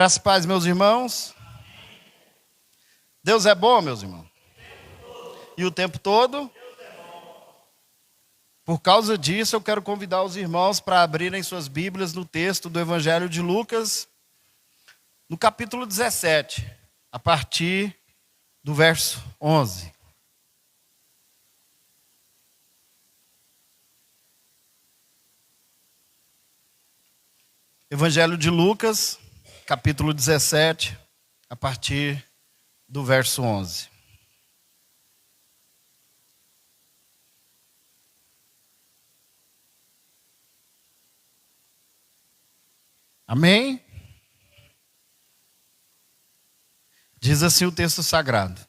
Graças e paz, meus irmãos. Deus é bom, meus irmãos. E o tempo todo? Por causa disso, eu quero convidar os irmãos para abrirem suas Bíblias no texto do Evangelho de Lucas, no capítulo 17, a partir do verso 11. Evangelho de Lucas, capítulo 17, a partir do verso 11. Amém? Diz assim o texto sagrado.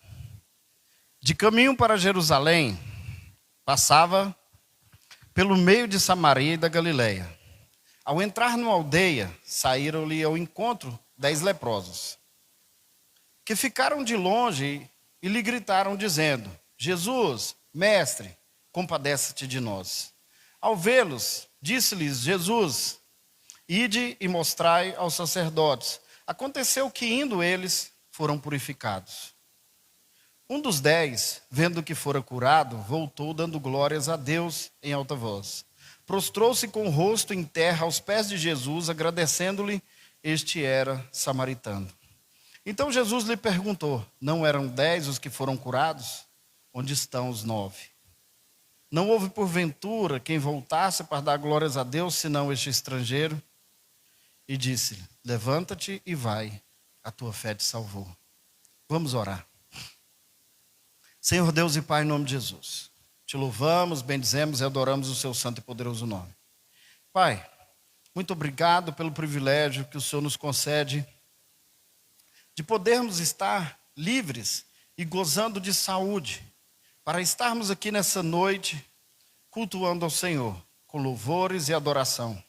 De caminho para Jerusalém, passava pelo meio de Samaria e da Galileia. Ao entrar numa aldeia, saíram-lhe ao encontro 10 leprosos, que ficaram de longe e lhe gritaram, dizendo: Jesus, mestre, compadece-te de nós. Ao vê-los, disse-lhes Jesus: Ide e mostrai aos sacerdotes. Aconteceu que, indo eles, foram purificados. Um dos 10, vendo que fora curado, voltou dando glórias a Deus em alta voz. Prostrou-se com o rosto em terra aos pés de Jesus, agradecendo-lhe. Este era samaritano. Então Jesus lhe perguntou: não eram 10 os que foram curados? Onde estão os 9? Não houve porventura quem voltasse para dar glórias a Deus, senão este estrangeiro? E disse-lhe: levanta-te e vai, a tua fé te salvou. Vamos orar. Senhor Deus e Pai, em nome de Jesus, te louvamos, bendizemos e adoramos o seu santo e poderoso nome. Pai, muito obrigado pelo privilégio que o Senhor nos concede de podermos estar livres e gozando de saúde, para estarmos aqui nessa noite cultuando ao Senhor, com louvores e adoração.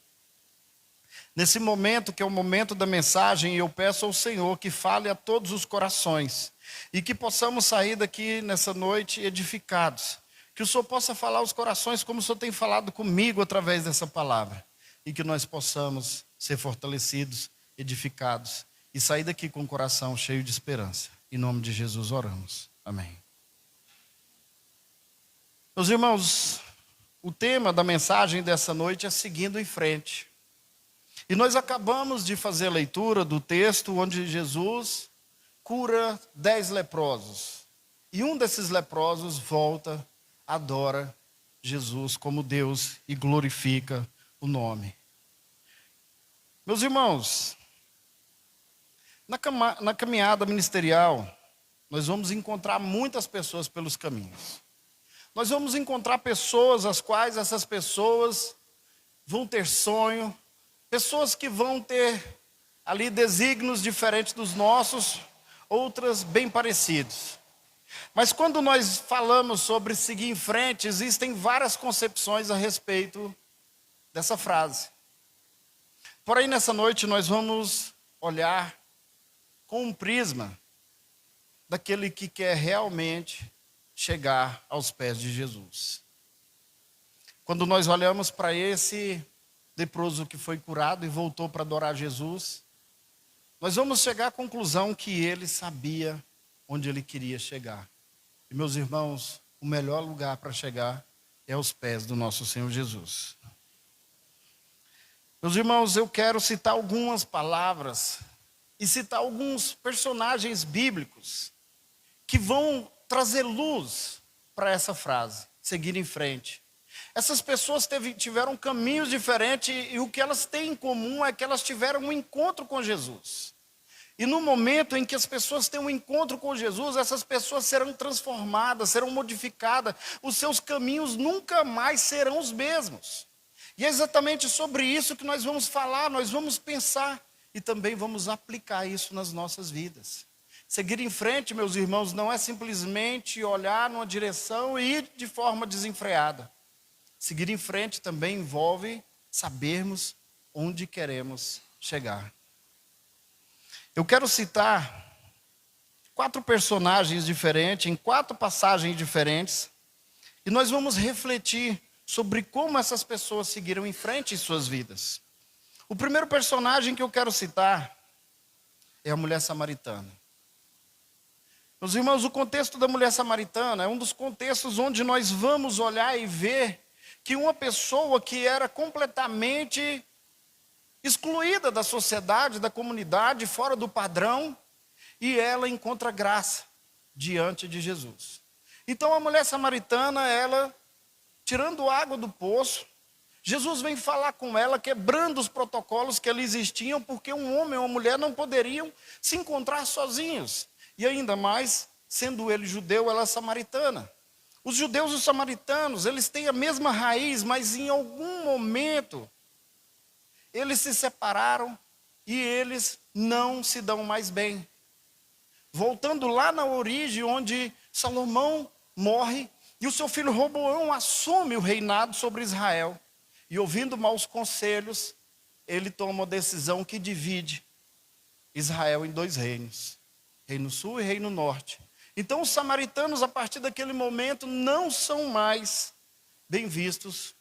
Nesse momento, que é o momento da mensagem, eu peço ao Senhor que fale a todos os corações e que possamos sair daqui nessa noite edificados. Que o Senhor possa falar aos corações como o Senhor tem falado comigo através dessa palavra. E que nós possamos ser fortalecidos, edificados e sair daqui com o coração cheio de esperança. Em nome de Jesus oramos. Amém. Meus irmãos, o tema da mensagem dessa noite é seguindo em frente. E nós acabamos de fazer a leitura do texto onde Jesus cura 10 leprosos. E um desses leprosos volta, adora Jesus como Deus e glorifica o nome. Meus irmãos, na caminhada ministerial, nós vamos encontrar muitas pessoas pelos caminhos. Nós vamos encontrar pessoas as quais essas pessoas vão ter sonho, pessoas que vão ter ali desígnios diferentes dos nossos, outras bem parecidos. Mas quando nós falamos sobre seguir em frente, existem várias concepções a respeito dessa frase. Porém, nessa noite nós vamos olhar com um prisma daquele que quer realmente chegar aos pés de Jesus. Quando nós olhamos para esse leproso que foi curado e voltou para adorar Jesus, nós vamos chegar à conclusão que ele sabia onde ele queria chegar. E, meus irmãos, o melhor lugar para chegar é aos pés do nosso Senhor Jesus. Meus irmãos, eu quero citar algumas palavras e citar alguns personagens bíblicos que vão trazer luz para essa frase, seguir em frente. Essas pessoas tiveram caminhos diferentes e o que elas têm em comum é que elas tiveram um encontro com Jesus. E no momento em que as pessoas têm um encontro com Jesus, essas pessoas serão transformadas, serão modificadas, os seus caminhos nunca mais serão os mesmos. E é exatamente sobre isso que nós vamos falar, nós vamos pensar e também vamos aplicar isso nas nossas vidas. Seguir em frente, meus irmãos, não é simplesmente olhar numa direção e ir de forma desenfreada. Seguir em frente também envolve sabermos onde queremos chegar. Eu quero citar 4 personagens diferentes, em 4 passagens diferentes, e nós vamos refletir sobre como essas pessoas seguiram em frente em suas vidas. O primeiro personagem que eu quero citar é a mulher samaritana. Meus irmãos, o contexto da mulher samaritana é um dos contextos onde nós vamos olhar e ver que uma pessoa que era completamente excluída da sociedade, da comunidade, fora do padrão, e ela encontra graça diante de Jesus. Então a mulher samaritana, ela tirando água do poço, Jesus vem falar com ela, quebrando os protocolos que ali existiam, porque um homem ou uma mulher não poderiam se encontrar sozinhos. E ainda mais, sendo ele judeu, ela samaritana. Os judeus e os samaritanos, eles têm a mesma raiz, mas em algum momento, eles se separaram e eles não se dão mais bem. Voltando lá na origem, onde Salomão morre, e o seu filho Roboão assume o reinado sobre Israel. E ouvindo maus conselhos, ele toma uma decisão que divide Israel em dois reinos. Reino Sul e Reino Norte. Então os samaritanos, a partir daquele momento, não são mais bem vistos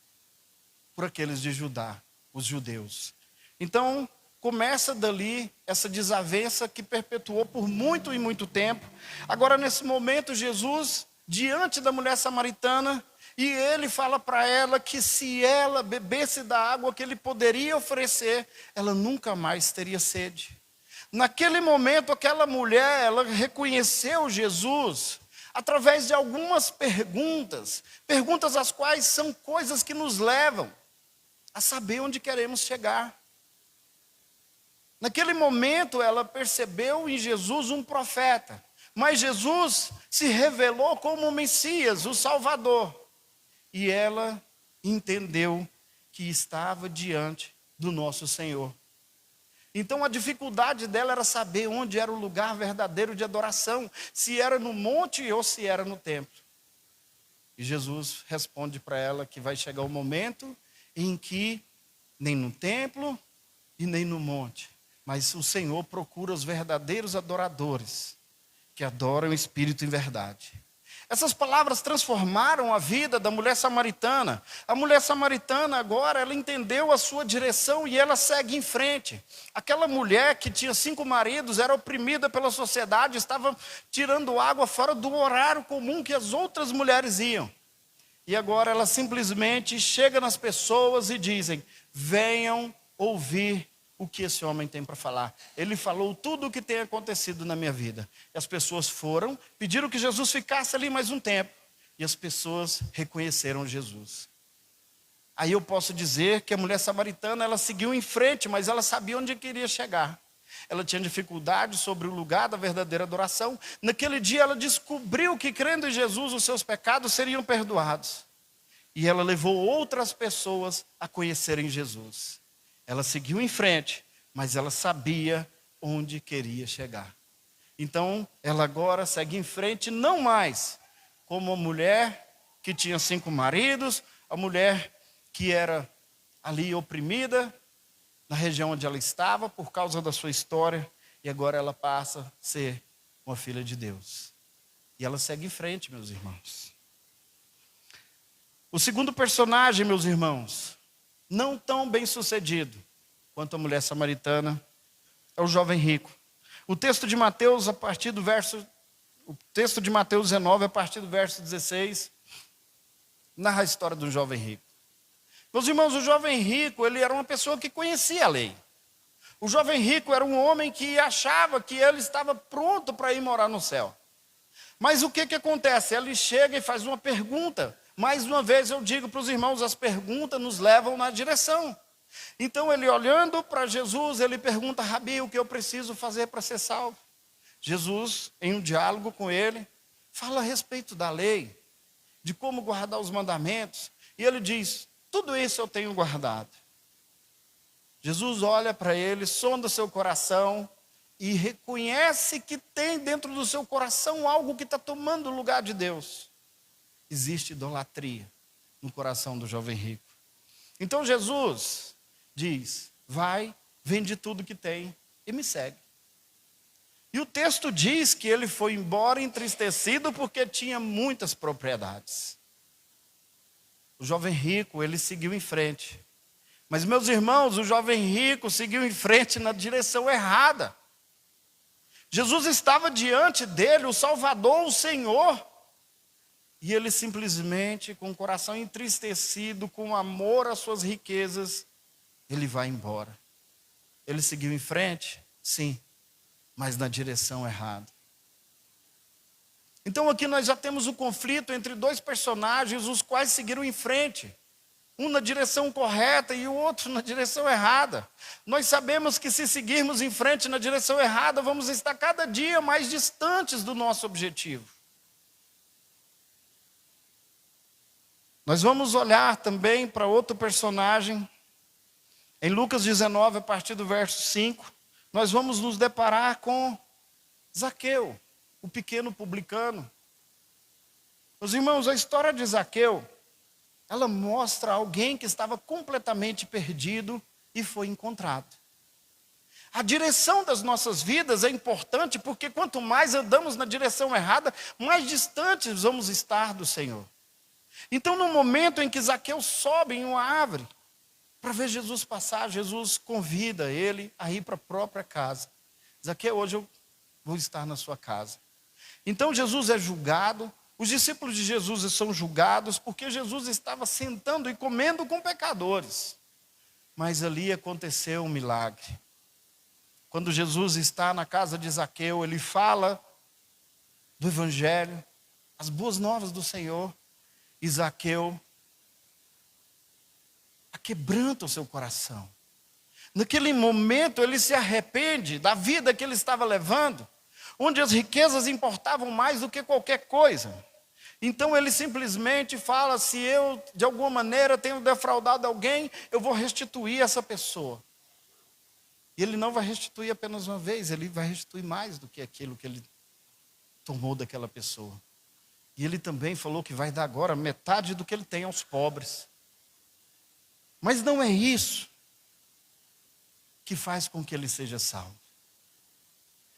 por aqueles de Judá, os judeus. Então começa dali essa desavença que perpetuou por muito e muito tempo. Agora nesse momento Jesus, diante da mulher samaritana, e ele fala para ela que se ela bebesse da água que ele poderia oferecer, ela nunca mais teria sede. Naquele momento, aquela mulher, ela reconheceu Jesus através de algumas perguntas as quais são coisas que nos levam a saber onde queremos chegar. Naquele momento, ela percebeu em Jesus um profeta, mas Jesus se revelou como o Messias, o Salvador. E ela entendeu que estava diante do nosso Senhor. Então a dificuldade dela era saber onde era o lugar verdadeiro de adoração, se era no monte ou se era no templo. E Jesus responde para ela que vai chegar o momento em que nem no templo e nem no monte, mas o Senhor procura os verdadeiros adoradores, que adoram o Espírito em verdade. Essas palavras transformaram a vida da mulher samaritana. A mulher samaritana agora, ela entendeu a sua direção e ela segue em frente. Aquela mulher que tinha 5 maridos, era oprimida pela sociedade, estava tirando água fora do horário comum que as outras mulheres iam. E agora ela simplesmente chega nas pessoas e dizem: venham ouvir o que esse homem tem para falar. Ele falou tudo o que tem acontecido na minha vida. E as pessoas foram, pediram que Jesus ficasse ali mais um tempo. E as pessoas reconheceram Jesus. Aí eu posso dizer que a mulher samaritana, ela seguiu em frente, mas ela sabia onde queria chegar. Ela tinha dificuldade sobre o lugar da verdadeira adoração. Naquele dia ela descobriu que crendo em Jesus, os seus pecados seriam perdoados. E ela levou outras pessoas a conhecerem Jesus. Ela seguiu em frente, mas ela sabia onde queria chegar. Então, ela agora segue em frente, não mais como a mulher que tinha 5 maridos, a mulher que era ali oprimida, na região onde ela estava, por causa da sua história, e agora ela passa a ser uma filha de Deus. E ela segue em frente, meus irmãos. O segundo personagem, meus irmãos, não tão bem sucedido quanto a mulher samaritana, é o jovem rico. O texto de Mateus, o texto de Mateus 19, a partir do verso 16, narra a história do jovem rico. Meus irmãos, o jovem rico, ele era uma pessoa que conhecia a lei. O jovem rico era um homem que achava que ele estava pronto para ir morar no céu. Mas o que acontece? Ele chega e faz uma pergunta. Mais uma vez eu digo para os irmãos, as perguntas nos levam na direção. Então ele olhando para Jesus, ele pergunta: Rabi, o que eu preciso fazer para ser salvo? Jesus, em um diálogo com ele, fala a respeito da lei, de como guardar os mandamentos. E ele diz: tudo isso eu tenho guardado. Jesus olha para ele, sonda seu coração e reconhece que tem dentro do seu coração algo que está tomando o lugar de Deus. Existe idolatria no coração do jovem rico. Então Jesus diz: vai, vende tudo que tem e me segue. E o texto diz que ele foi embora entristecido porque tinha muitas propriedades. O jovem rico, ele seguiu em frente. Mas, meus irmãos, o jovem rico seguiu em frente na direção errada. Jesus estava diante dele, o Salvador, o Senhor. E ele simplesmente, com o coração entristecido, com amor às suas riquezas, ele vai embora. Ele seguiu em frente? Sim, mas na direção errada. Então aqui nós já temos o conflito entre dois personagens, os quais seguiram em frente. Um na direção correta e o outro na direção errada. Nós sabemos que se seguirmos em frente na direção errada, vamos estar cada dia mais distantes do nosso objetivo. Nós vamos olhar também para outro personagem. Em Lucas 19, a partir do verso 5, nós vamos nos deparar com Zaqueu, o pequeno publicano. Meus irmãos, a história de Zaqueu, ela mostra alguém que estava completamente perdido e foi encontrado. A direção das nossas vidas é importante porque quanto mais andamos na direção errada, mais distantes vamos estar do Senhor. Então, no momento em que Zaqueu sobe em uma árvore para ver Jesus passar, Jesus convida ele a ir para a própria casa. Zaqueu, hoje eu vou estar na sua casa. Então Jesus é julgado. Os discípulos de Jesus são julgados porque Jesus estava sentando e comendo com pecadores. Mas ali aconteceu um milagre. Quando Jesus está na casa de Zaqueu, ele fala do Evangelho, as boas novas do Senhor. E Zaqueu quebranta o seu coração. Naquele momento ele se arrepende da vida que ele estava levando, onde as riquezas importavam mais do que qualquer coisa. Então ele simplesmente fala: se eu de alguma maneira tenho defraudado alguém, eu vou restituir essa pessoa. E ele não vai restituir apenas uma vez, ele vai restituir mais do que aquilo que ele tomou daquela pessoa. E ele também falou que vai dar agora metade do que ele tem aos pobres. Mas não é isso que faz com que ele seja salvo.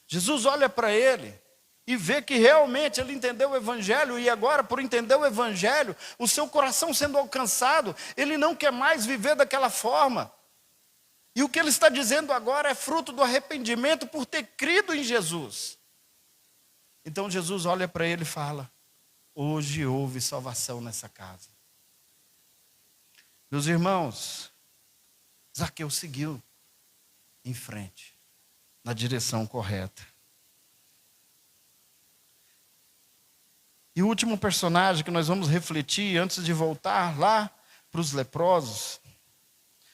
Jesus olha para ele e vê que realmente ele entendeu o Evangelho, e agora, por entender o Evangelho, o seu coração sendo alcançado, ele não quer mais viver daquela forma. E o que ele está dizendo agora é fruto do arrependimento por ter crido em Jesus. Então Jesus olha para ele e fala: hoje houve salvação nessa casa. Meus irmãos, Zaqueu seguiu em frente, na direção correta. E o último personagem que nós vamos refletir antes de voltar lá para os leprosos,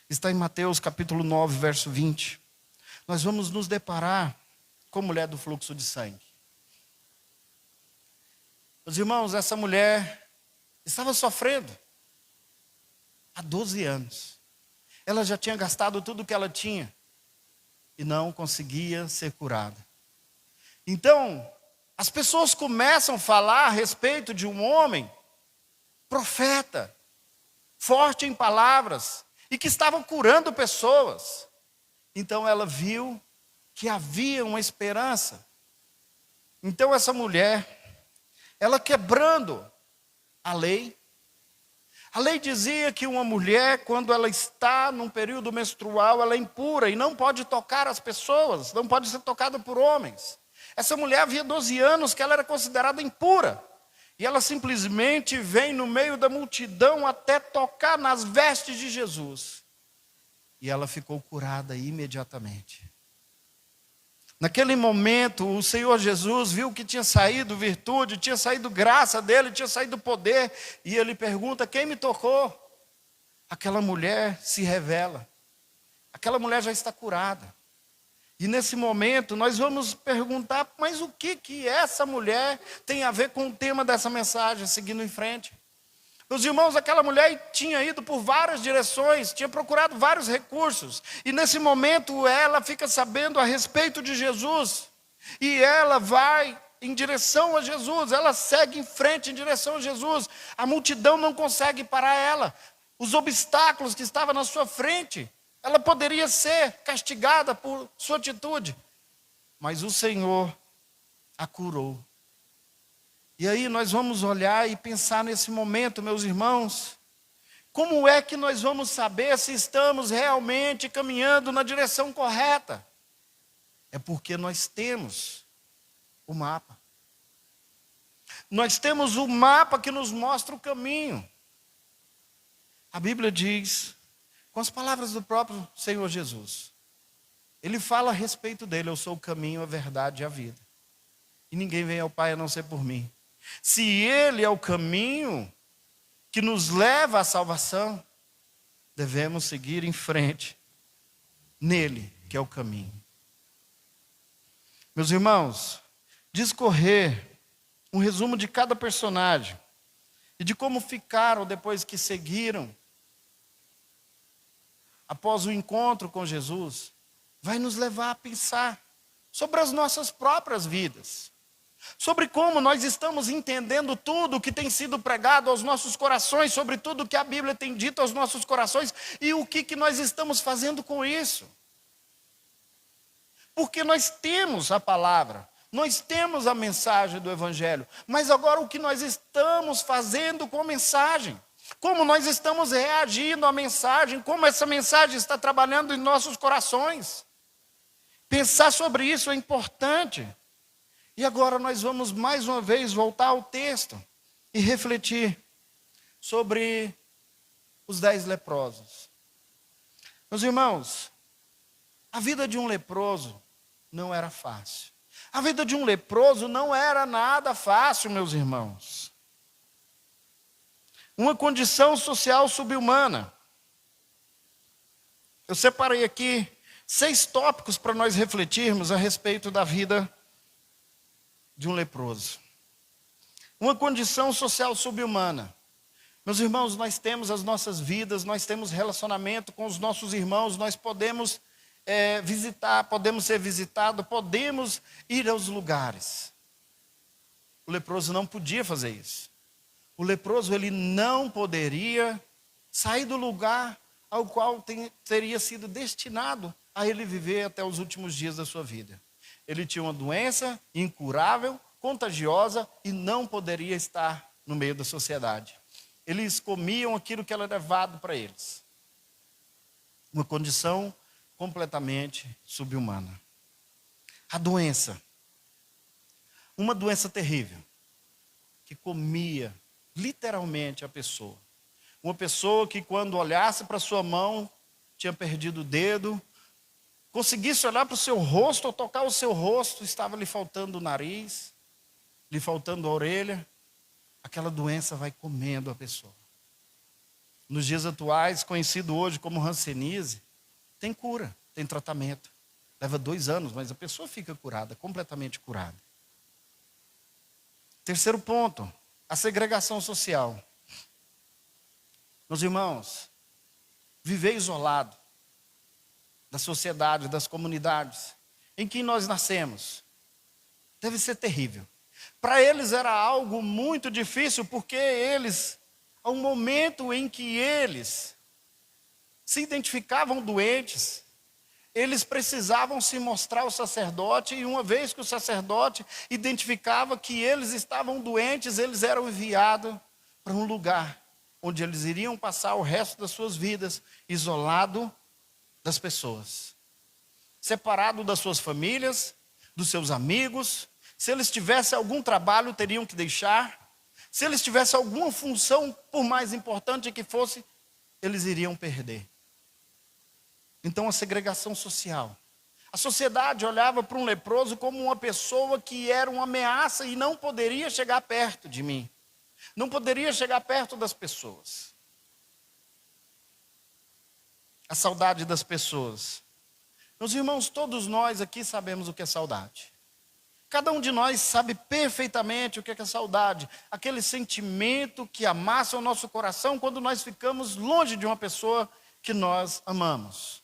está em Mateus capítulo 9, verso 20. Nós vamos nos deparar com a mulher do fluxo de sangue. Meus irmãos, essa mulher estava sofrendo há 12 anos. Ela já tinha gastado tudo que ela tinha e não conseguia ser curada. Então, as pessoas começam a falar a respeito de um homem, profeta, forte em palavras, e que estava curando pessoas. Então ela viu que havia uma esperança. Então essa mulher, ela quebrando a lei dizia que uma mulher, quando ela está num período menstrual, ela é impura e não pode tocar as pessoas, não pode ser tocada por homens. Essa mulher havia 12 anos que ela era considerada impura. E ela simplesmente vem no meio da multidão até tocar nas vestes de Jesus. E ela ficou curada imediatamente. Naquele momento, o Senhor Jesus viu que tinha saído virtude, tinha saído graça dele, tinha saído poder. E ele pergunta: quem me tocou? Aquela mulher se revela. Aquela mulher já está curada. E nesse momento nós vamos perguntar: mas o que essa mulher tem a ver com o tema dessa mensagem, seguindo em frente? Meus irmãos, aquela mulher tinha ido por várias direções, tinha procurado vários recursos. E nesse momento ela fica sabendo a respeito de Jesus. E ela vai em direção a Jesus, ela segue em frente em direção a Jesus. A multidão não consegue parar ela. Os obstáculos que estavam na sua frente, ela poderia ser castigada por sua atitude. Mas o Senhor a curou. E aí nós vamos olhar e pensar nesse momento, meus irmãos, como é que nós vamos saber se estamos realmente caminhando na direção correta? É porque nós temos o mapa. Nós temos o mapa que nos mostra o caminho. A Bíblia diz, com as palavras do próprio Senhor Jesus, Ele fala a respeito dele: eu sou o caminho, a verdade e a vida. E ninguém vem ao Pai a não ser por mim. Se Ele é o caminho que nos leva à salvação, devemos seguir em frente nele, que é o caminho. Meus irmãos, discorrer um resumo de cada personagem e de como ficaram depois que seguiram após o encontro com Jesus, vai nos levar a pensar sobre as nossas próprias vidas, sobre como nós estamos entendendo tudo o que tem sido pregado aos nossos corações, sobre tudo que a Bíblia tem dito aos nossos corações e o que nós estamos fazendo com isso. Porque nós temos a palavra, nós temos a mensagem do Evangelho, mas agora o que nós estamos fazendo com a mensagem? Como nós estamos reagindo à mensagem? Como essa mensagem está trabalhando em nossos corações? Pensar sobre isso é importante. E agora nós vamos mais uma vez voltar ao texto e refletir sobre os 10 leprosos. Meus irmãos, a vida de um leproso não era fácil. A vida de um leproso não era nada fácil, meus irmãos. Uma condição social subhumana. Eu separei aqui 6 tópicos para nós refletirmos a respeito da vida de um leproso. Uma condição social subhumana. Meus irmãos, nós temos as nossas vidas, nós temos relacionamento com os nossos irmãos, nós podemos visitar, podemos ser visitados, podemos ir aos lugares. O leproso não podia fazer isso. O leproso, ele não poderia sair do lugar ao qual teria sido destinado a ele viver até os últimos dias da sua vida. Ele tinha uma doença incurável, contagiosa e não poderia estar no meio da sociedade. Eles comiam aquilo que era levado para eles. Uma condição completamente subhumana. A doença. Uma doença terrível, que comia literalmente a pessoa. Uma pessoa que quando olhasse para sua mão, tinha perdido o dedo, conseguisse olhar para o seu rosto ou tocar o seu rosto, estava lhe faltando o nariz, lhe faltando a orelha, aquela doença vai comendo a pessoa. Nos dias atuais, conhecido hoje como hanseníase, tem cura, tem tratamento. Leva 2 anos, mas a pessoa fica curada, completamente curada. Terceiro ponto, a segregação social. Meus irmãos, viver isolado da sociedade, das comunidades em que nós nascemos, deve ser terrível. Para eles era algo muito difícil, porque eles, ao momento em que eles se identificavam doentes, eles precisavam se mostrar ao sacerdote, e uma vez que o sacerdote identificava que eles estavam doentes, eles eram enviados para um lugar onde eles iriam passar o resto das suas vidas, isolado das pessoas, separado das suas famílias, dos seus amigos. Se eles tivessem algum trabalho, teriam que deixar. Se eles tivessem alguma função, por mais importante que fosse, eles iriam perder. Então, a segregação social. A sociedade olhava para um leproso como uma pessoa que era uma ameaça e não poderia chegar perto de mim. Não poderia chegar perto das pessoas. A saudade das pessoas. Meus irmãos, todos nós aqui sabemos o que é saudade. Cada um de nós sabe perfeitamente o que é saudade. Aquele sentimento que amassa o nosso coração quando nós ficamos longe de uma pessoa que nós amamos.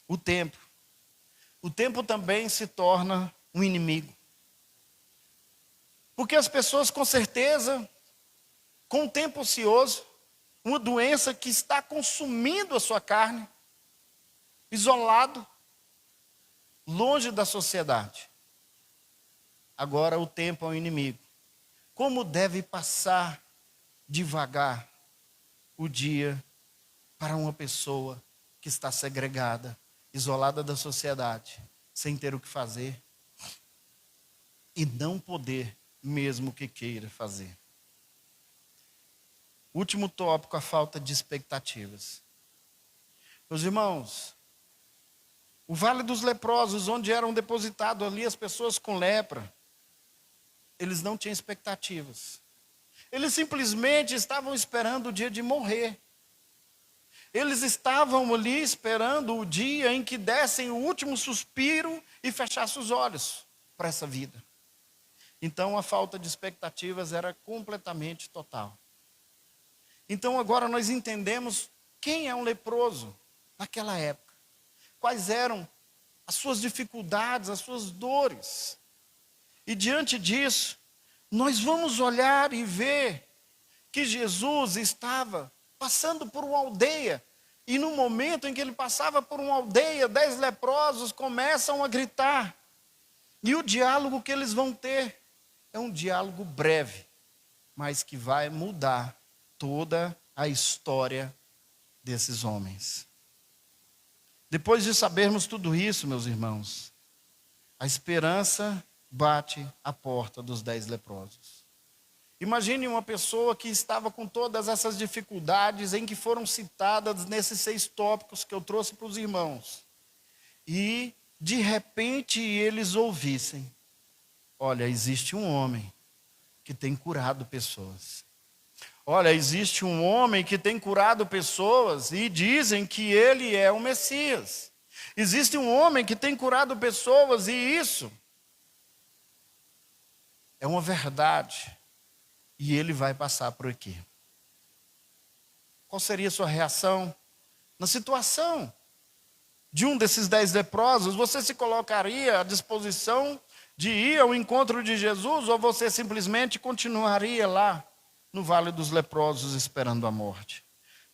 O tempo. O tempo também se torna um inimigo. Porque as pessoas, com certeza, com o tempo ocioso, uma doença que está consumindo a sua carne, isolado, longe da sociedade. Agora o tempo é um inimigo. Como deve passar devagar o dia para uma pessoa que está segregada, isolada da sociedade, sem ter o que fazer e não poder, mesmo que queira fazer. Último tópico, a falta de expectativas. Meus irmãos, o Vale dos Leprosos, onde eram depositados ali as pessoas com lepra, eles não tinham expectativas. Eles simplesmente estavam esperando o dia de morrer. Eles estavam ali esperando o dia em que dessem o último suspiro e fechassem os olhos para essa vida. Então a falta de expectativas era completamente total. Então agora nós entendemos quem é um leproso naquela época. Quais eram as suas dificuldades, as suas dores. E diante disso, nós vamos olhar e ver que Jesus estava passando por uma aldeia. E no momento em que ele passava por uma aldeia, 10 leprosos começam a gritar. E o diálogo que eles vão ter é um diálogo breve, mas que vai mudar toda a história desses homens. Depois de sabermos tudo isso, meus irmãos, a esperança bate à porta dos 10 leprosos. Imagine uma pessoa que estava com todas essas dificuldades em que foram citadas nesses 6 tópicos que eu trouxe para os irmãos. E, de repente, eles ouvissem: olha, existe um homem que tem curado pessoas. Olha, existe um homem que tem curado pessoas e dizem que ele é o Messias. Existe um homem que tem curado pessoas e isso é uma verdade. E ele vai passar por aqui. Qual seria a sua reação? Na situação de um desses 10 leprosos, você se colocaria à disposição de ir ao encontro de Jesus ou você simplesmente continuaria lá no Vale dos Leprosos esperando a morte?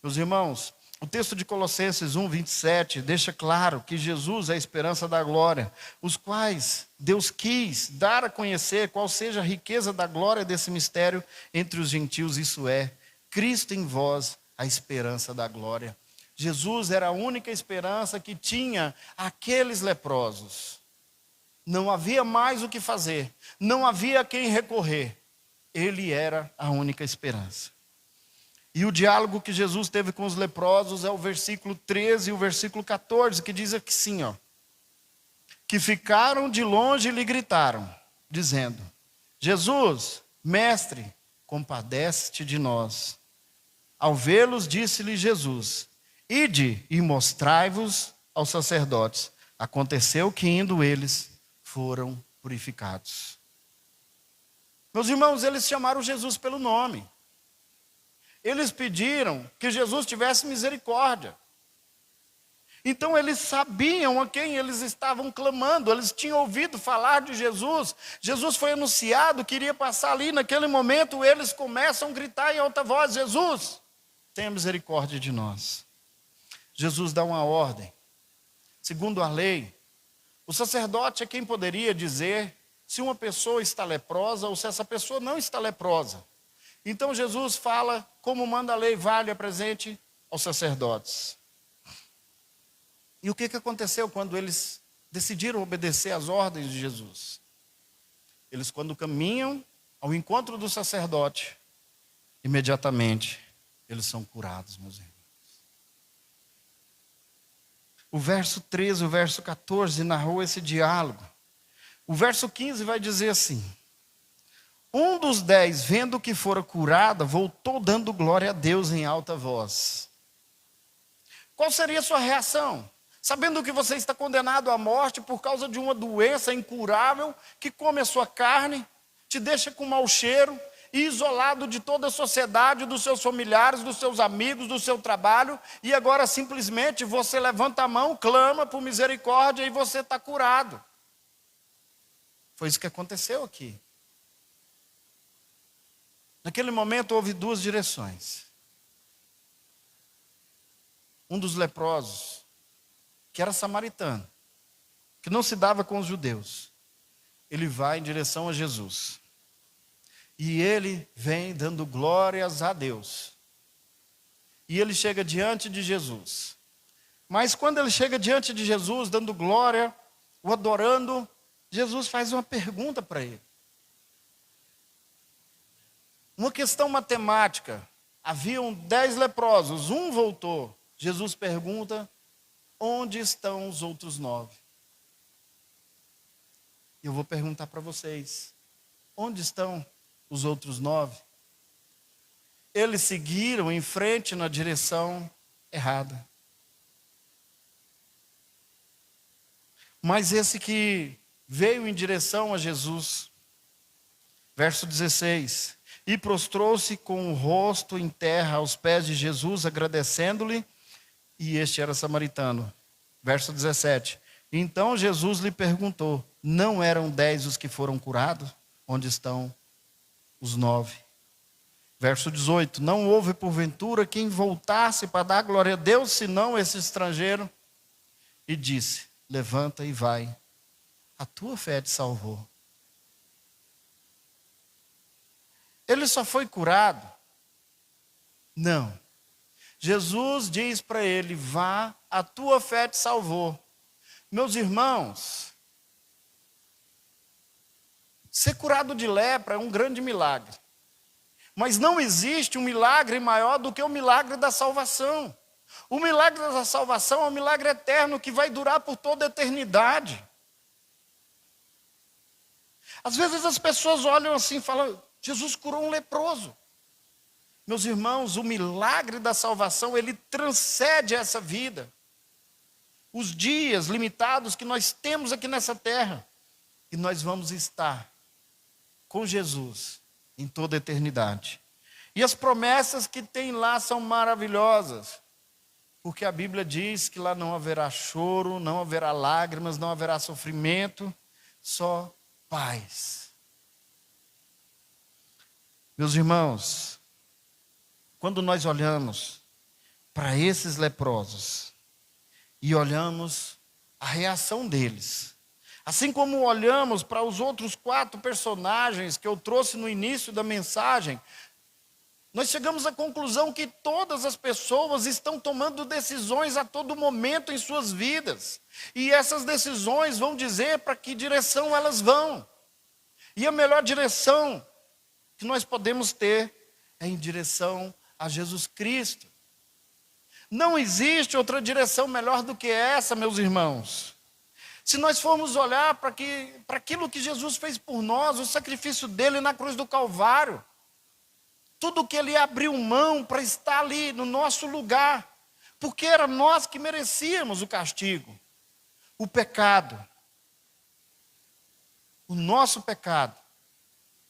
Meus irmãos, o texto de Colossenses 1:27 deixa claro que Jesus é a esperança da glória, os quais Deus quis dar a conhecer qual seja a riqueza da glória desse mistério entre os gentios, isso é, Cristo em vós, a esperança da glória. Jesus era a única esperança que tinha aqueles leprosos. Não havia mais o que fazer, não havia a quem recorrer. Ele era a única esperança. E o diálogo que Jesus teve com os leprosos é o versículo 13 e o versículo 14, que diz assim, ó: que ficaram de longe e lhe gritaram, dizendo: Jesus, mestre, compadece-te de nós. Ao vê-los, disse-lhe Jesus: ide e mostrai-vos aos sacerdotes. Aconteceu que, indo eles, foram purificados. Meus irmãos, eles chamaram Jesus pelo nome. Eles pediram que Jesus tivesse misericórdia. Então eles sabiam a quem eles estavam clamando, eles tinham ouvido falar de Jesus. Jesus foi anunciado que iria passar ali, naquele momento eles começam a gritar em alta voz: Jesus, tenha misericórdia de nós. Jesus dá uma ordem. Segundo a lei, o sacerdote é quem poderia dizer se uma pessoa está leprosa ou se essa pessoa não está leprosa. Então Jesus fala como manda a lei: vale, apresente aos sacerdotes. E o que aconteceu quando eles decidiram obedecer às ordens de Jesus? Eles, quando caminham ao encontro do sacerdote, imediatamente eles são curados, meus irmãos. O verso 13 e o verso 14 narrou esse diálogo. O verso 15 vai dizer assim: um dos 10, vendo que fora curada, voltou dando glória a Deus em alta voz. Qual seria a sua reação? Sabendo que você está condenado à morte por causa de uma doença incurável que come a sua carne, te deixa com mau cheiro e isolado de toda a sociedade, dos seus familiares, dos seus amigos, do seu trabalho, e agora simplesmente você levanta a mão, clama por misericórdia e você está curado. Foi isso que aconteceu aqui. Naquele momento houve 2 direções. Um dos leprosos, que era samaritano, que não se dava com os judeus, ele vai em direção a Jesus. E ele vem dando glórias a Deus. E ele chega diante de Jesus. Mas quando ele chega diante de Jesus, dando glória o adorando, Jesus faz uma pergunta para ele. Uma questão matemática. Haviam 10 leprosos, um voltou. Jesus pergunta, onde estão os outros 9? E eu vou perguntar para vocês, onde estão os outros 9? Eles seguiram em frente na direção errada. Mas esse que veio em direção a Jesus, verso 16, e prostrou-se com o rosto em terra aos pés de Jesus, agradecendo-lhe, e este era samaritano. Verso 17, então Jesus lhe perguntou, não eram 10 os que foram curados? Onde estão os 9? Verso 18, não houve porventura quem voltasse para dar glória a Deus, senão esse estrangeiro? E disse, levanta e vai, a tua fé te salvou. Ele só foi curado? Não. Jesus diz para ele, vá, a tua fé te salvou. Meus irmãos, ser curado de lepra é um grande milagre. Mas não existe um milagre maior do que o milagre da salvação. O milagre da salvação é um milagre eterno que vai durar por toda a eternidade. Às vezes as pessoas olham assim e falam, Jesus curou um leproso. Meus irmãos, o milagre da salvação, ele transcende essa vida. Os dias limitados que nós temos aqui nessa terra. E nós vamos estar com Jesus em toda a eternidade. E as promessas que tem lá são maravilhosas. Porque a Bíblia diz que lá não haverá choro, não haverá lágrimas, não haverá sofrimento, só paz. Meus irmãos, quando nós olhamos para esses leprosos e olhamos a reação deles, assim como olhamos para os outros 4 personagens que eu trouxe no início da mensagem, nós chegamos à conclusão que todas as pessoas estão tomando decisões a todo momento em suas vidas. E essas decisões vão dizer para que direção elas vão. E a melhor direção que nós podemos ter é em direção a Jesus Cristo. Não existe outra direção melhor do que essa, meus irmãos. Se nós formos olhar para aquilo que Jesus fez por nós, o sacrifício dele na cruz do Calvário, tudo que ele abriu mão para estar ali no nosso lugar, porque era nós que merecíamos o castigo, o pecado. O nosso pecado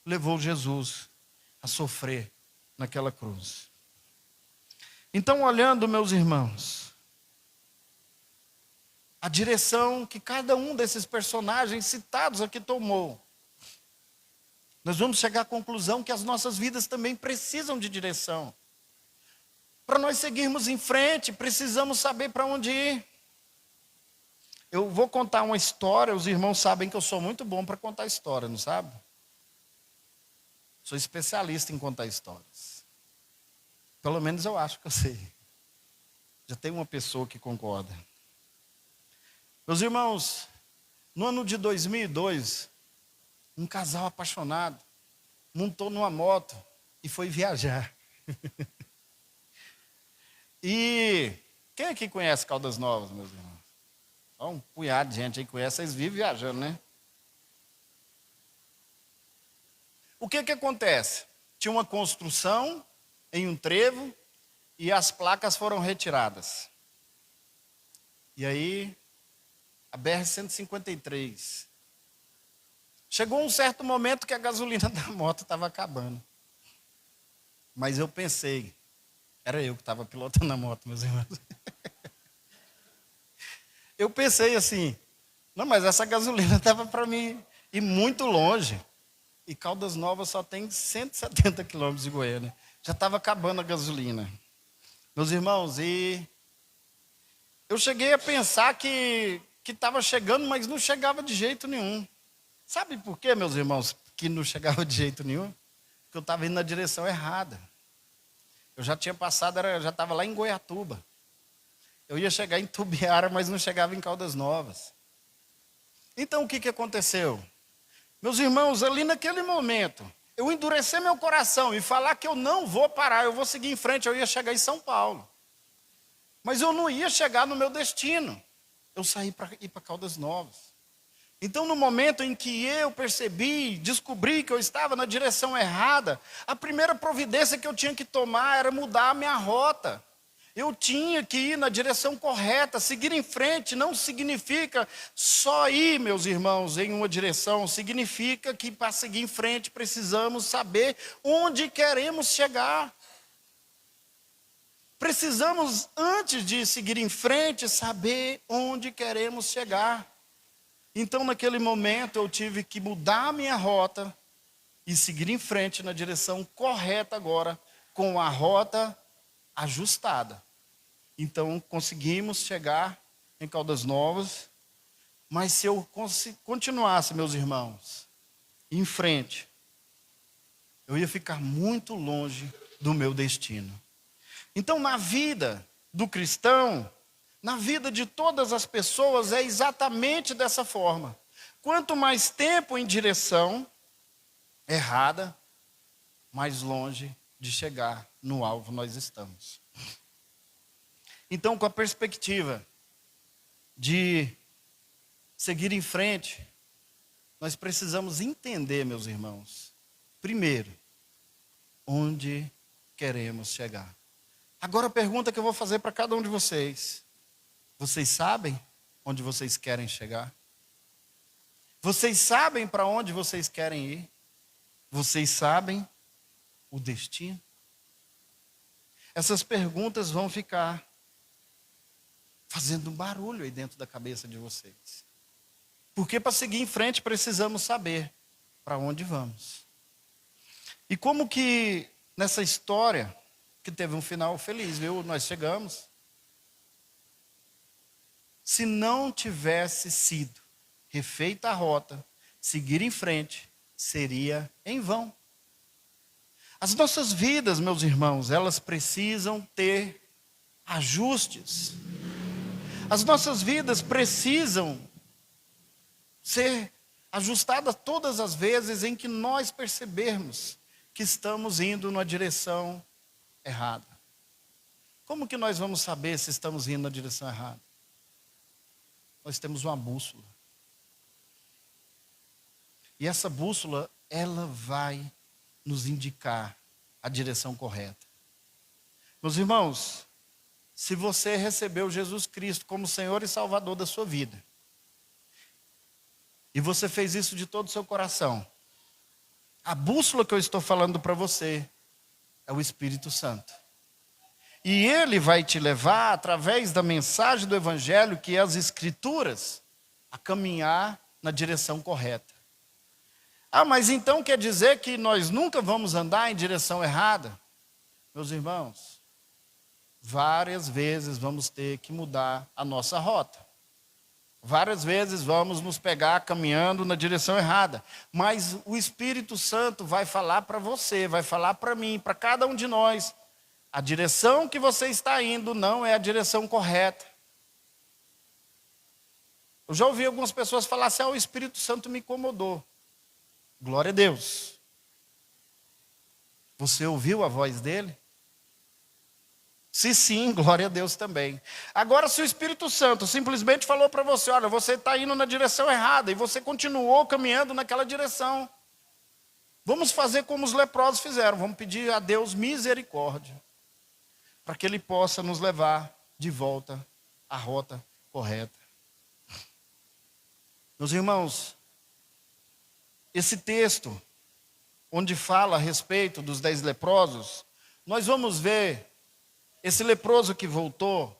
levou Jesus a sofrer naquela cruz. Então, olhando, meus irmãos, a direção que cada um desses personagens citados aqui tomou, nós vamos chegar à conclusão que as nossas vidas também precisam de direção. Para nós seguirmos em frente, precisamos saber para onde ir. Eu vou contar uma história, os irmãos sabem que eu sou muito bom para contar história, não sabe? Sou especialista em contar histórias. Pelo menos eu acho que eu sei. Já tem uma pessoa que concorda. Meus irmãos, no ano de 2002, um casal apaixonado montou numa moto e foi viajar. E quem aqui conhece Caldas Novas, meus irmãos? Um punhado de gente aí conhece, vocês vivem viajando, né? O que acontece? Tinha uma construção em um trevo e as placas foram retiradas. E aí, a BR-153. Chegou um certo momento que a gasolina da moto estava acabando. Mas eu pensei, era eu que estava pilotando a moto, meus irmãos. Eu pensei assim, não, mas essa gasolina estava para mim ir muito longe. E Caldas Novas só tem 170 quilômetros de Goiânia. Já estava acabando a gasolina. Meus irmãos, e eu cheguei a pensar que estava chegando, mas não chegava de jeito nenhum. Sabe por quê, meus irmãos, que não chegava de jeito nenhum? Porque eu estava indo na direção errada. Eu já tinha passado, já estava lá em Goiatuba. Eu ia chegar em Tubiara, mas não chegava em Caldas Novas. Então o que aconteceu? Meus irmãos, ali naquele momento, eu endurecer meu coração e falar que eu não vou parar, eu vou seguir em frente, eu ia chegar em São Paulo. Mas eu não ia chegar no meu destino. Eu saí para ir para Caldas Novas. Então, no momento em que eu percebi, descobri que eu estava na direção errada, a primeira providência que eu tinha que tomar era mudar a minha rota. Eu tinha que ir na direção correta, seguir em frente. Não significa só ir, meus irmãos, em uma direção. Significa que para seguir em frente precisamos saber onde queremos chegar. Precisamos, antes de seguir em frente, saber onde queremos chegar. Então, naquele momento, eu tive que mudar a minha rota e seguir em frente na direção correta agora, com a rota ajustada. Então, conseguimos chegar em Caldas Novas, mas se eu continuasse, meus irmãos, em frente, eu ia ficar muito longe do meu destino. Então, na vida do cristão, na vida de todas as pessoas, é exatamente dessa forma. Quanto mais tempo em direção errada, mais longe de chegar no alvo nós estamos. Então, com a perspectiva de seguir em frente, nós precisamos entender, meus irmãos, primeiro, onde queremos chegar. Agora a pergunta que eu vou fazer para cada um de vocês. Vocês sabem onde vocês querem chegar? Vocês sabem para onde vocês querem ir? Vocês sabem o destino? Essas perguntas vão ficar fazendo barulho aí dentro da cabeça de vocês. Porque para seguir em frente precisamos saber para onde vamos. E como que nessa história, que teve um final feliz, viu? Nós chegamos. Se não tivesse sido refeita a rota, seguir em frente, seria em vão. As nossas vidas, meus irmãos, elas precisam ter ajustes. As nossas vidas precisam ser ajustadas todas as vezes em que nós percebermos que estamos indo na direção errada. Como que nós vamos saber se estamos indo na direção errada? Nós temos uma bússola. E essa bússola, ela vai nos indicar a direção correta. Meus irmãos, se você recebeu Jesus Cristo como Senhor e Salvador da sua vida, e você fez isso de todo o seu coração, a bússola que eu estou falando para você é o Espírito Santo. E ele vai te levar, através da mensagem do Evangelho, que é as Escrituras, a caminhar na direção correta. Ah, mas então quer dizer que nós nunca vamos andar em direção errada? Meus irmãos, várias vezes vamos ter que mudar a nossa rota. Várias vezes vamos nos pegar caminhando na direção errada. Mas o Espírito Santo vai falar para você, vai falar para mim, para cada um de nós. A direção que você está indo não é a direção correta. Eu já ouvi algumas pessoas falar assim, o Espírito Santo me incomodou. Glória a Deus. Você ouviu a voz dele? Se sim, glória a Deus também. Agora, se o Espírito Santo simplesmente falou para você, olha, você está indo na direção errada, e você continuou caminhando naquela direção, vamos fazer como os leprosos fizeram, vamos pedir a Deus misericórdia, para que Ele possa nos levar de volta à rota correta. Meus irmãos, esse texto, onde fala a respeito dos 10 leprosos, nós vamos ver esse leproso que voltou,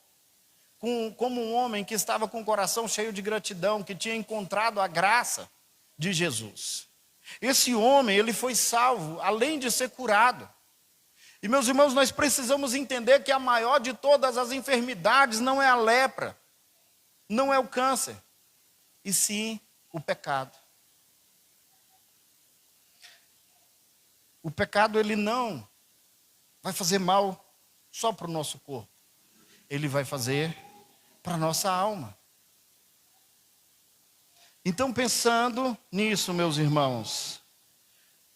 como um homem que estava com o coração cheio de gratidão, que tinha encontrado a graça de Jesus. Esse homem, ele foi salvo, além de ser curado. E meus irmãos, nós precisamos entender que a maior de todas as enfermidades não é a lepra, não é o câncer, e sim o pecado. O pecado, ele não vai fazer mal só para o nosso corpo. Ele vai fazer para a nossa alma. Então, pensando nisso, meus irmãos,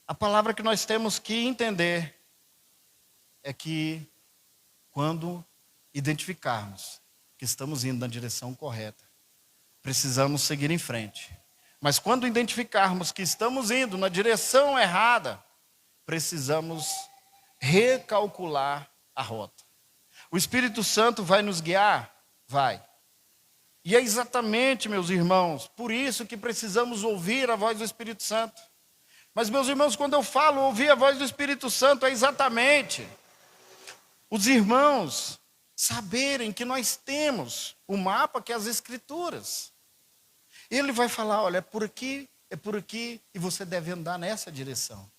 a palavra que nós temos que entender é que quando identificarmos que estamos indo na direção correta, precisamos seguir em frente. Mas quando identificarmos que estamos indo na direção errada, precisamos recalcular a rota. O Espírito Santo vai nos guiar? Vai. E é exatamente, meus irmãos, por isso que precisamos ouvir a voz do Espírito Santo. Mas, meus irmãos, quando eu falo ouvir a voz do Espírito Santo, é exatamente os irmãos saberem que nós temos o mapa, que é as Escrituras. Ele vai falar, olha, é por aqui, e você deve andar nessa direção.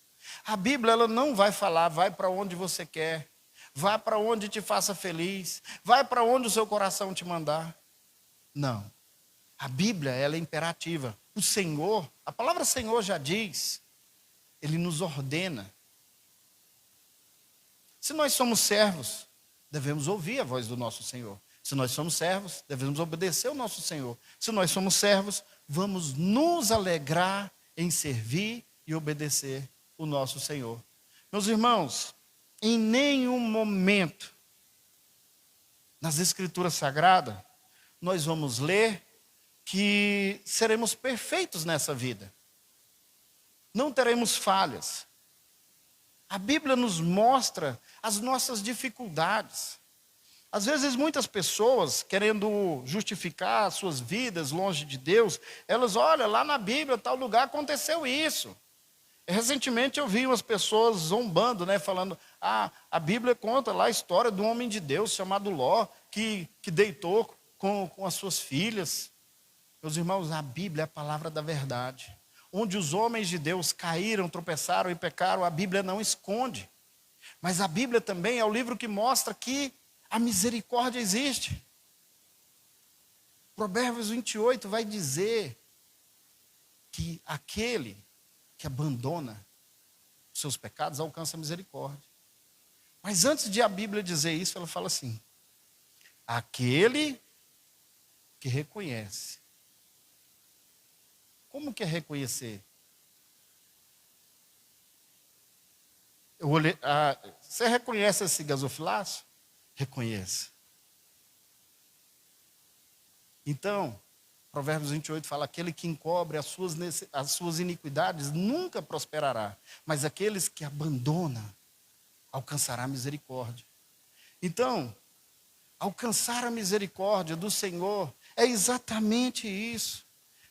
A Bíblia, ela não vai falar, vai para onde você quer, vai para onde te faça feliz, vai para onde o seu coração te mandar. Não. A Bíblia, ela é imperativa. O Senhor, a palavra Senhor já diz, Ele nos ordena. Se nós somos servos, devemos ouvir a voz do nosso Senhor. Se nós somos servos, devemos obedecer ao nosso Senhor. Se nós somos servos, vamos nos alegrar em servir e obedecer o nosso Senhor. Meus irmãos, em nenhum momento nas Escrituras Sagradas nós vamos ler que seremos perfeitos nessa vida. Não teremos falhas. A Bíblia nos mostra as nossas dificuldades. Às vezes muitas pessoas, querendo justificar suas vidas longe de Deus, elas olham lá na Bíblia, tal lugar aconteceu isso. Recentemente eu vi umas pessoas zombando, falando, a Bíblia conta lá a história de um homem de Deus chamado Ló, que deitou com as suas filhas. Meus irmãos, a Bíblia é a palavra da verdade. Onde os homens de Deus caíram, tropeçaram e pecaram, a Bíblia não esconde. Mas a Bíblia também é o livro que mostra que a misericórdia existe. Provérbios 28 vai dizer que aquele que abandona os seus pecados alcança a misericórdia. Mas antes de a Bíblia dizer isso, ela fala assim, aquele que reconhece. Como que é reconhecer? Você reconhece esse gasofilaço? Reconheça. Então, Provérbios 28 fala, aquele que encobre as suas iniquidades nunca prosperará, mas aqueles que abandonam alcançará misericórdia. Então, alcançar a misericórdia do Senhor é exatamente isso.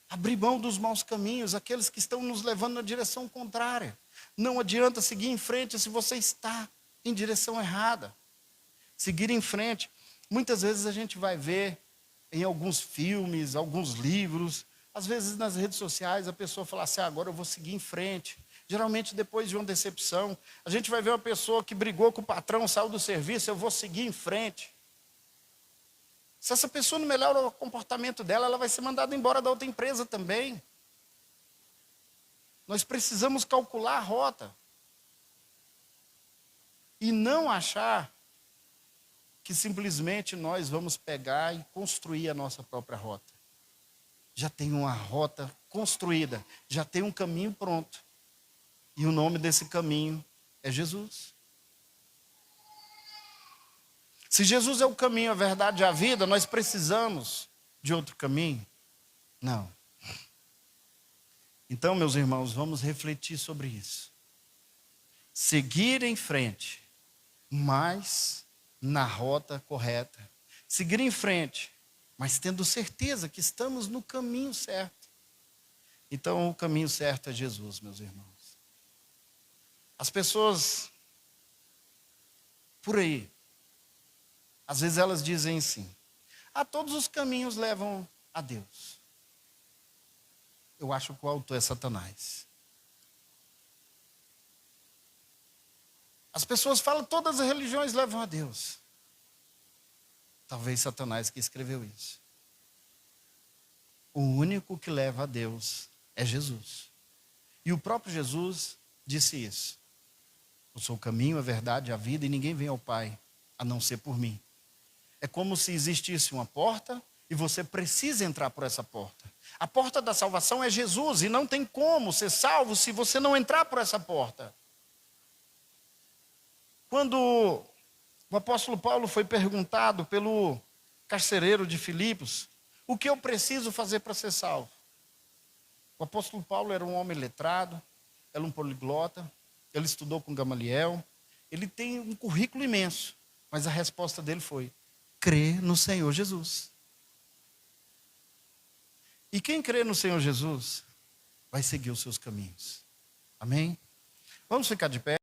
Abrir mão dos maus caminhos, aqueles que estão nos levando na direção contrária. Não adianta seguir em frente se você está em direção errada. Seguir em frente. Muitas vezes a gente vai ver em alguns filmes, alguns livros, às vezes nas redes sociais a pessoa fala assim, agora eu vou seguir em frente. Geralmente depois de uma decepção, a gente vai ver uma pessoa que brigou com o patrão, saiu do serviço, eu vou seguir em frente. Se essa pessoa não melhora o comportamento dela, ela vai ser mandada embora da outra empresa também. Nós precisamos calcular a rota. E não achar que simplesmente nós vamos pegar e construir a nossa própria rota. Já tem uma rota construída, já tem um caminho pronto. E o nome desse caminho é Jesus. Se Jesus é o caminho, a verdade e a vida, nós precisamos de outro caminho? Não. Então, meus irmãos, vamos refletir sobre isso. Seguir em frente, mas na rota correta. Seguir em frente, mas tendo certeza que estamos no caminho certo. Então, o caminho certo é Jesus, meus irmãos. As pessoas, por aí, às vezes elas dizem assim, todos os caminhos levam a Deus. Eu acho que o autor é Satanás. As pessoas falam, todas as religiões levam a Deus. Talvez Satanás que escreveu isso. O único que leva a Deus é Jesus. E o próprio Jesus disse isso. Eu sou o caminho, a verdade, a vida, e ninguém vem ao Pai a não ser por mim. É como se existisse uma porta E você precisa entrar por essa porta. A porta da salvação é Jesus, e não tem como ser salvo se você não entrar por essa porta. Quando o apóstolo Paulo foi perguntado pelo carcereiro de Filipos, o que eu preciso fazer para ser salvo? O apóstolo Paulo era um homem letrado, era um poliglota, ele estudou com Gamaliel, ele tem um currículo imenso, mas a resposta dele foi: crê no Senhor Jesus. E quem crê no Senhor Jesus vai seguir os seus caminhos. Amém? Vamos ficar de pé.